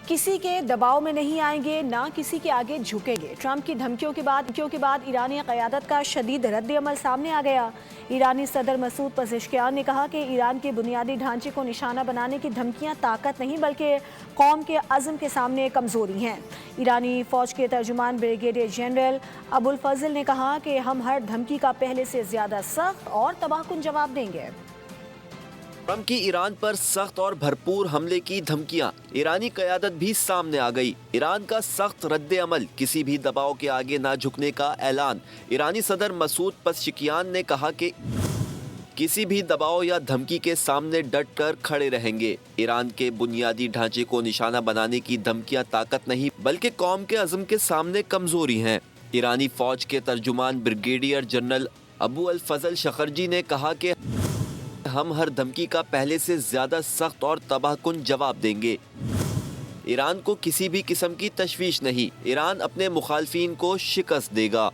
किसी के दबाव में नहीं आएंगे, ना किसी के आगे झुकेंगे। ट्रंप की धमकियों के बाद ईरानी क़यादत का शदीद रद्द-ए-अमल सामने आ गया। ईरानी सदर मसूद पज़ेश्कियान ने कहा कि ईरान के बुनियादी ढांचे को निशाना बनाने की धमकियां ताकत नहीं बल्कि कौम के अज़्म के सामने कमज़ोरी हैं। ईरानी फ़ौज के तर्जुमान ब्रिगेडियर जनरल अबुल फजल ने कहा कि हम हर धमकी का पहले से ज़्यादा सख्त और तबाहकुन जवाब देंगे। ट्रंप की ईरान पर सख्त और भरपूर हमले की धमकियां, ईरानी क़यादत भी सामने आ गई। ईरान का सख्त रद्द अमल, किसी भी दबाव के आगे ना झुकने का ऐलान। ईरानी सदर मसूद पज़ेश्कियान ने कहा कि किसी भी दबाव या धमकी के सामने डट कर खड़े रहेंगे। ईरान के बुनियादी ढांचे को निशाना बनाने की धमकियां ताकत नहीं बल्कि कौम के अज़्म के सामने कमज़ोरी हैं। ईरानी फ़ौज के तर्जुमान ब्रिगेडियर जनरल अबू अल फजल शखरजी ने कहा कि हम हर धमकी का पहले से ज़्यादा सख्त और तबाहकुन जवाब देंगे। ईरान को किसी भी किस्म की तशवीश नहीं, ईरान अपने मुखालफिन को शिकस्त देगा।